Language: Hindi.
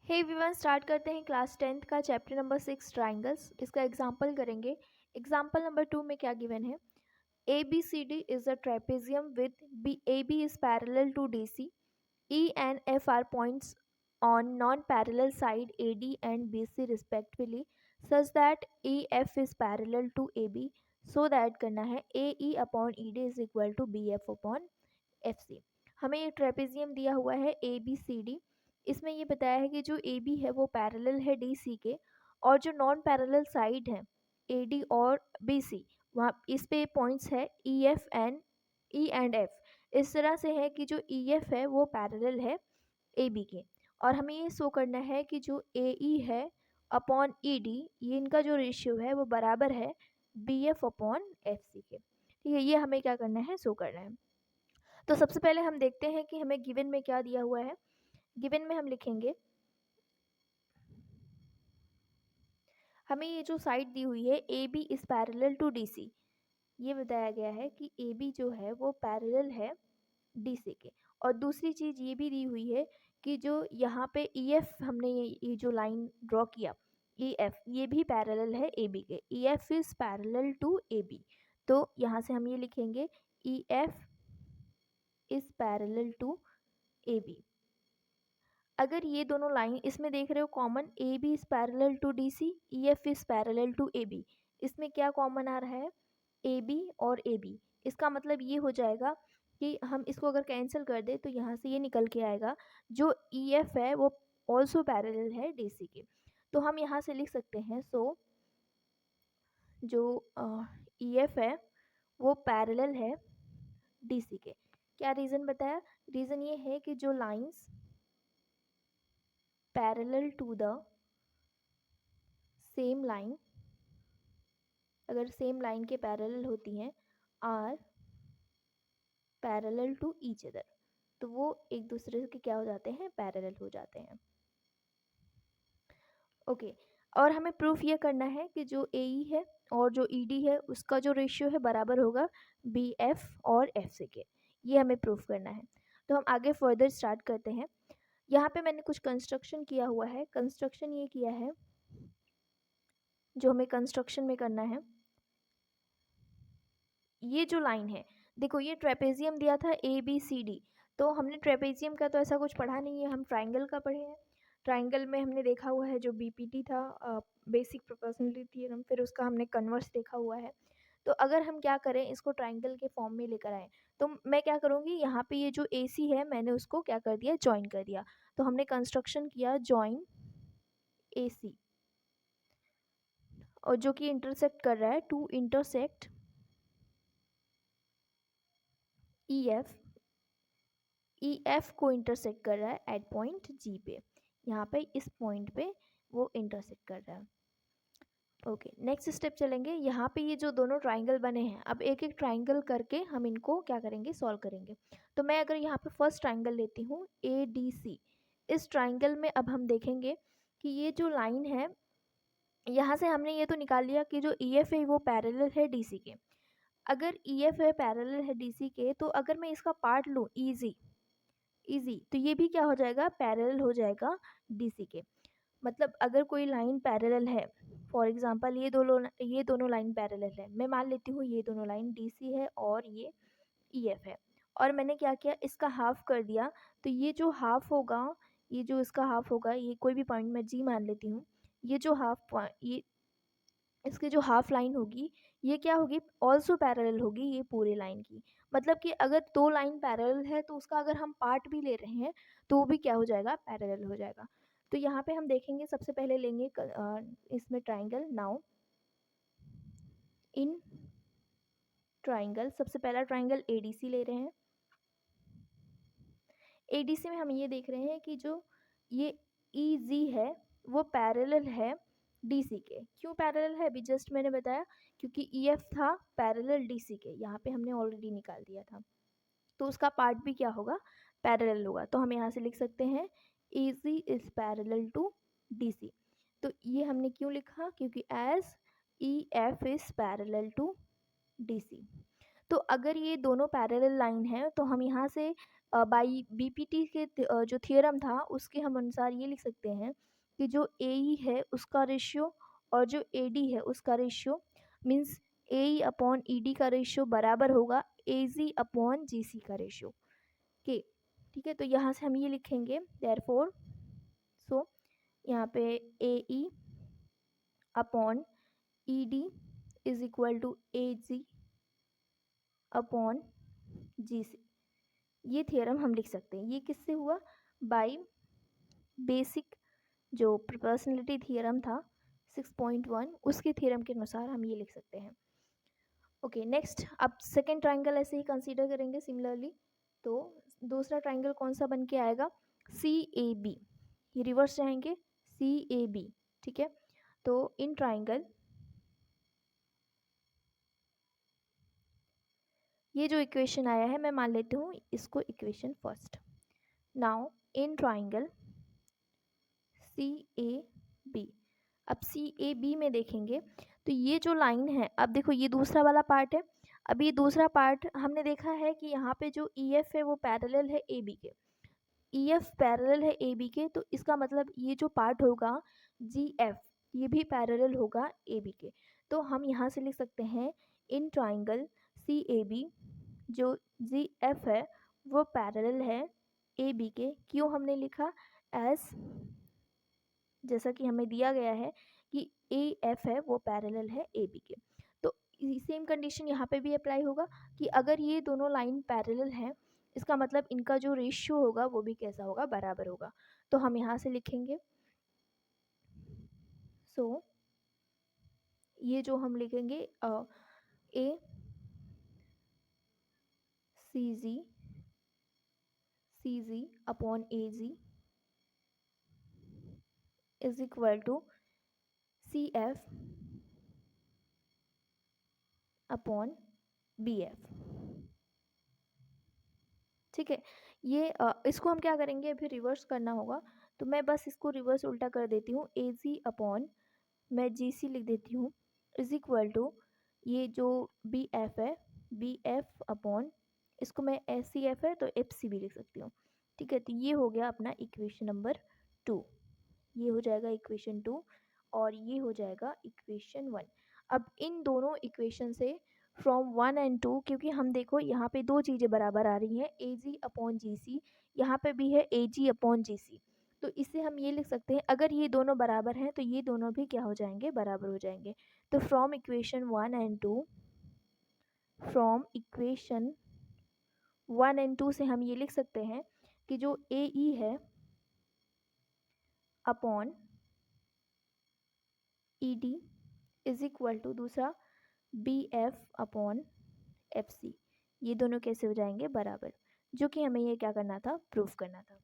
हे एवरीवन, स्टार्ट करते हैं क्लास 10th का चैप्टर नंबर 6 ट्राइंगल्स। इसका एग्जांपल करेंगे। एग्जांपल नंबर 2 में क्या गिवन है? A B C D is a trapezium with B A B is parallel to D C, E and F are points on non parallel side A D and B C respectively such that E F is parallel to A B, so that करना है A E upon E D is equal to be F upon F C. हमें ये ट्रेपेजियम दिया हुआ है ए बी सी डी। इसमें ये बताया है कि जो ए बी है वो पैरेलल है डी सी के, और जो नॉन पैरेलल साइड है ए डी और बी सी, वहाँ इस पे पॉइंट्स है ई एंड एफ। इस तरह से है कि जो ई एफ है वो पैरेलल है ए बी के, और हमें ये शो करना है कि जो ए ई है अपॉन ई डी, ये इनका जो रेशियो है वो बराबर है B F upon F C के। ठीक है, ये हमें क्या करना है, शो करना है। तो सबसे पहले हम देखते हैं कि हमें गिवन में क्या दिया हुआ है। गिवन में हम लिखेंगे, हमें ये जो साइड दी हुई है A B is parallel to D C, ये बताया गया है कि ए बी जो है वो पैरेलल है डी सी के। और दूसरी चीज़ ये भी दी हुई है कि जो यहाँ पे ई एफ हमने ये जो लाइन ड्रॉ किया ई एफ, ये भी पैरेलल है ए बी के। E F is parallel to A B, तो यहाँ से हम ये लिखेंगे E F is parallel to A B. अगर ये दोनों लाइन इसमें देख रहे हो common, A B is parallel to D C, E F is parallel to A B, इसमें क्या कॉमन आ रहा है, ए बी और ए बी। इसका मतलब ये हो जाएगा कि हम इसको अगर कैंसिल कर दे तो यहाँ से ये निकल के आएगा जो ई एफ है वो ऑल्सो पैरेलल है डी सी के। तो हम यहाँ से लिख सकते हैं, सो जो ई एफ है वो पैरेलल है डी सी के। क्या रीज़न बताया? रीज़न ये है कि जो lines parallel to the same line, अगर सेम लाइन के पैरेलल होती हैं, are parallel to each other, तो वो एक दूसरे के क्या हो जाते हैं, पैरेलल हो जाते हैं। ओके, और हमें प्रूफ ये करना है कि जो ए ई है और जो ई डी है उसका जो रेशियो है बराबर होगा बी एफ और एफ से के। ये हमें प्रूफ करना है। तो हम आगे फर्दर स्टार्ट करते हैं। यहाँ पे मैंने कुछ कंस्ट्रक्शन किया हुआ है। कंस्ट्रक्शन ये किया है जो हमें कंस्ट्रक्शन में करना है। ये जो लाइन है, देखो ये ट्रेपेजियम दिया था ए बी सी डी, तो हमने ट्रेपेजियम का तो ऐसा कुछ पढ़ा नहीं है, हम ट्राइंगल का पढ़े हैं। ट्राइंगल में हमने देखा हुआ है जो बीपीटी था, बेसिक प्रोपोर्शनलिटी थ्योरम, फिर उसका हमने कन्वर्स देखा हुआ है। तो अगर हम क्या करें, इसको ट्राइंगल के फॉर्म में लेकर आए, तो मैं क्या करूँगी, यहाँ पे ये जो ए सी है मैंने उसको क्या कर दिया, ज्वाइन कर दिया। तो हमने कंस्ट्रक्शन किया ज्वाइन ए सी, और जो कि इंटरसेक्ट कर रहा है टू इंटरसेक्ट ई एफ को इंटरसेक्ट कर रहा है एट पॉइंट जी पे। यहाँ पे इस पॉइंट पे वो इंटरसेक्ट कर रहा है। ओके, नेक्स्ट स्टेप चलेंगे। यहाँ पे ये जो दोनों ट्राइंगल बने हैं, अब एक एक ट्राइंगल करके हम इनको क्या करेंगे, सॉल्व करेंगे। तो मैं अगर यहाँ पे फर्स्ट ट्राइंगल लेती हूँ ए डी सी, इस ट्राइंगल में अब हम देखेंगे कि ये जो लाइन है, यहाँ से हमने ये तो निकाल लिया कि जो ई एफ है वो पैरेलल है डी सी के। अगर ई एफ है पैरेलल है डी सी के, तो अगर मैं इसका पार्ट लूँ इजी, तो ये भी क्या हो जाएगा, पैरेलल हो जाएगा डीसी के। मतलब अगर कोई लाइन पैरेलल है, फॉर एग्जांपल ये दोनों लाइन पैरेलल है, मैं मान लेती हूँ ये दोनों लाइन डीसी है और ये ईएफ है, और मैंने क्या किया, इसका हाफ कर दिया। तो ये जो हाफ होगा, ये जो इसका हाफ होगा, ये कोई भी पॉइंट मैं जी मान लेती हूँ, ये जो ये इसकी जो हाफ लाइन होगी ये क्या होगी, ऑल्सो पैरेलल होगी ये पूरे लाइन की। मतलब कि अगर दो लाइन पैरेलल है तो उसका अगर हम पार्ट भी ले रहे हैं तो वो भी क्या हो जाएगा, पैरेलल हो जाएगा। तो यहाँ पे हम देखेंगे, सबसे पहले लेंगे इसमें ट्राइंगल। नाउ इन ट्राइंगल, सबसे पहला ट्राइंगल एडीसी ले रहे हैं। एडीसी में हम ये देख रहे हैं कि जो ये ईजी है वो पैरेलल है डीसी के। क्यों पैरेलल है, अभी जस्ट मैंने बताया, क्योंकि ईएफ था पैरेलल डीसी के, यहाँ पे हमने ऑलरेडी निकाल दिया था, तो उसका पार्ट भी क्या होगा, पैरेलल होगा। तो हम यहाँ से लिख सकते हैं E G is parallel to D C. तो ये हमने क्यों लिखा, क्योंकि as E F is parallel to D C. तो अगर ये दोनों पैरेलल लाइन है तो हम यहाँ से बाई बीपीटी के जो थियरम था उसके हम अनुसार ये लिख सकते हैं कि जो ए है उसका रेशियो और जो एडी है उसका रेशियो मीन्स ए अपॉन ईडी का रेशियो बराबर होगा एजी अपॉन जीसी का रेशियो के। ठीक है, तो यहाँ से हम ये लिखेंगे देयरफॉर सो यहाँ पे A E upon E D is equal to A G upon G C. ये थियरम हम लिख सकते हैं। ये किससे हुआ? बाय बेसिक जो प्रोपोर्शनलिटी थियरम था 6.1 उसके थियरम के अनुसार हम ये लिख सकते हैं। ओके नेक्स्ट, अब सेकेंड ट्राइंगल ऐसे ही कंसीडर करेंगे सिमिलरली। तो दूसरा ट्राइंगल कौन सा बन के आएगा? सी ए बी। ये रिवर्स जाएंगे सी ए बी। ठीक है, तो इन ट्राइंगल ये जो इक्वेशन आया है मैं मान लेती हूँ इसको equation first. Now in triangle C A B, अब सी ए बी में देखेंगे तो ये जो लाइन है, अब देखो ये दूसरा वाला पार्ट है। अब ये दूसरा पार्ट हमने देखा है कि यहाँ पे जो ई एफ है वो पैरेलल है ए बी के। ई एफ पैरेलल है ए बी के, तो इसका मतलब ये जो पार्ट होगा जी एफ ये भी पैरेलल होगा ए बी के। तो हम यहाँ से लिख सकते हैं इन ट्राइंगल सी ए बी जो जी एफ है वो पैरेलल है ए बी के। क्यों हमने लिखा? एज जैसा कि हमें दिया गया है कि ए एफ है वो पैरेलल है ए बी के। तो सेम कंडीशन यहाँ पे भी अप्लाई होगा कि अगर ये दोनों लाइन पैरेलल हैं इसका मतलब इनका जो रेशियो होगा वो भी कैसा होगा? बराबर होगा। तो हम यहाँ से लिखेंगे सो ये जो हम लिखेंगे A C G upon A G is equal to C F upon B F. ठीक है, ये इसको हम क्या करेंगे? अभी रिवर्स करना होगा, तो मैं बस इसको रिवर्स उल्टा कर देती हूँ। ए जी अपॉन मैं जी सी लिख देती हूँ इज इक्वल टू ये जो बी एफ है बी एफ अपॉन इसको मैं एस सी एफ है तो एफ सी भी लिख सकती हूँ। ठीक है, तो ये हो गया अपना इक्वेशन नंबर 2। ये हो जाएगा इक्वेशन 2 और ये हो जाएगा इक्वेशन 1। अब इन दोनों इक्वेशन से फ्रॉम 1 एंड 2, क्योंकि हम देखो यहाँ पे दो चीज़ें बराबर आ रही हैं ए जी अपॉन जी सी, यहाँ पे भी है ए जी अपॉन जी सी। तो इससे हम ये लिख सकते हैं अगर ये दोनों बराबर हैं तो ये दोनों भी क्या हो जाएंगे? बराबर हो जाएंगे। तो from equation 1 and 2, from equation 1 and 2 से हम ये लिख सकते हैं कि जो ए ई है upon E D is equal to दूसरा B F upon F C, ये दोनों कैसे हो जाएंगे? बराबर, जो कि हमें ये क्या करना था? प्रूफ करना था।